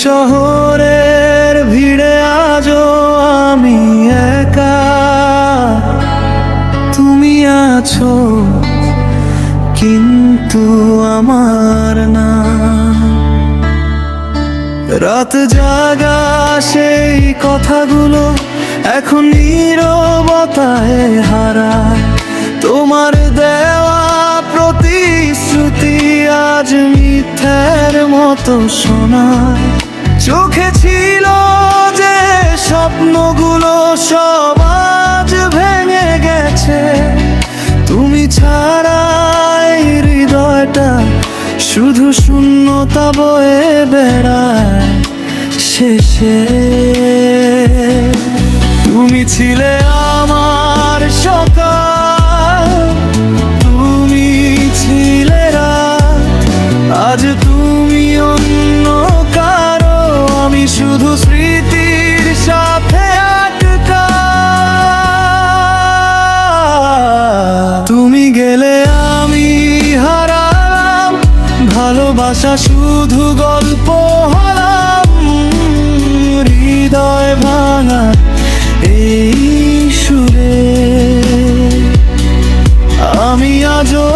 শহরের ভিড়ে আজও আমি একা, তুমি আছো কিন্তু আমার না। রাত জাগা সেই কথাগুলো এখন নীরবতায় হারায়, তোমার দেওয়া প্রতিশ্রুতি আজ মিথ্যের মতো শোনায়। চোখে ছিল যে স্বপ্নগুলো সব আজ ভেঙে গেছে, তুমি ছাড়াই হৃদয়টা শুধু শূন্যতা বয়ে বেড়ায়। শেষে তুমি ছিলে আমার সকাল, তুমি ছিলে রাত, আজ তুমি অন্য কারো, আমি শুধু স্মৃতির সাথে আটকা। তুমি গেলে আমি হারালাম ভালোবাসা, শুধু গল্প হলাম হৃদয় ভাঙা এই সুরে। আমি আজও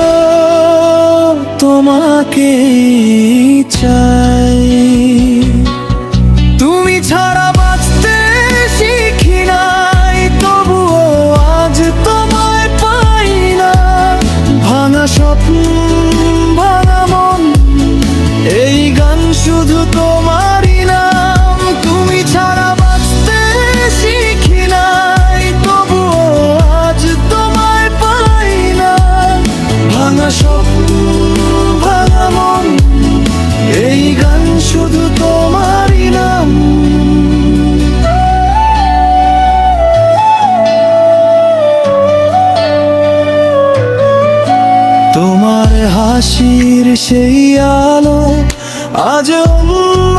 তোমাকে চাই, তুমি ছাড়া বাঁচতে শিখি নাই, তবুও আজ তোমায় পাই না। ভাঙা স্বপ্ন ভাঙা মন, এই গান শুধু তোমারই নাম। তুমি ছাড়া বাঁচতে শিখি নাই, তবুও আজ তোমায় পাই না। ভাঙা স্বপ্ন ভাঙা মন, এই গান শুধু তোমারই নাম। তোমার হাসির সেই আলো আজ অন্য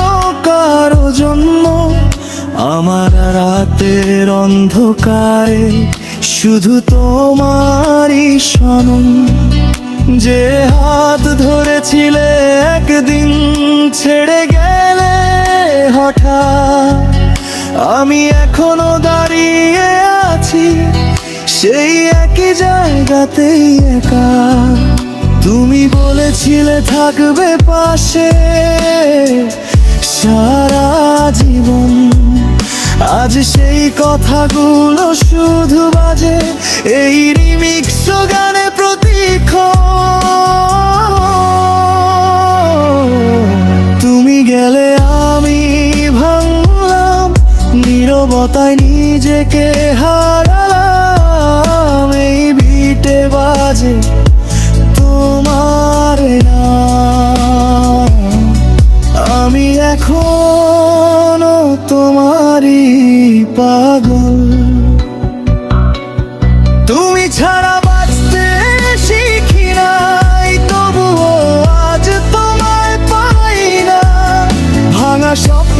কারো জন্য, আমার রাতের অন্ধকারে শুধু তোমারই সনম। যে হাত ধরেছিলে একদিন ছেড়ে গেলে হঠাৎ, আমি এখনো দাঁড়িয়ে আছি সেই একই জায়গাতেই একা। তুমি বলেছিলে থাকবে পাশে সারা জীবন, আজ সেই কথাগুলো শুধু বাজে এই রিমিক্স গানে প্রতিক্ষণ। তুমি গেলে আমি ভাঙলাম নীরবতায় নিজেকে হারালাম, এই বিটে বাজে তোমার নাম। আমি এখনো তোমারই পাগল, তুমি ছাড়া বাঁচতে শিখি নাই, তবুও আজ তোমায় পাই না। ভাঙা স্বপ্ন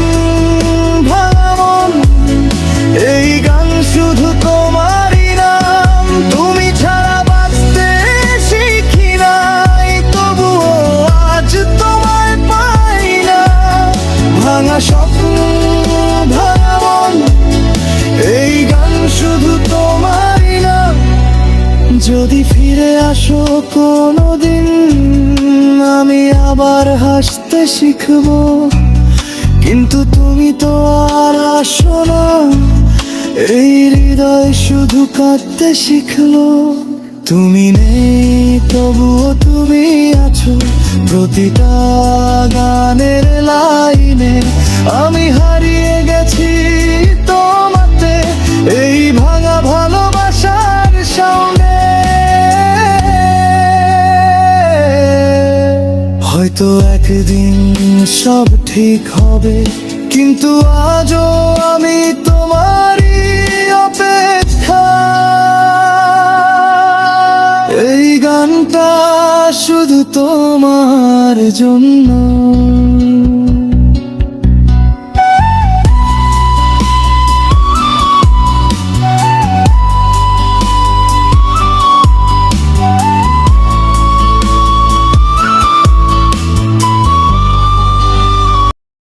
ভাঙা মন, এই গান শুধু তোমারই নাম। তুমি ছাড়া বাঁচতে শিখি নাই, তবুও আজ তোমায় পাই না। ভাঙা স্বপ্ন ভাঙা মন, এই গান শুধু তোমারই নাম। যদি ফিরে আসো কোনোদিন, আমি আবার হাসতে শিখবো, কিন্তু তুমি তো আর আসো না, এই হৃদয় শুধু কাঁদতে শিখলো। তুমি নেই তবুও তুমি আছো প্রতিটা গানের লাইনে, আমি হারিয়ে গেছি তোমাতে এই ভাঙা ভালোবাসার সঙ্গে। হয়তো একদিন সব ঠিক হবে, কিন্তু আজও আমি তোমারই অপেক্ষা। এই গানটা শুধু তোমার জন্য।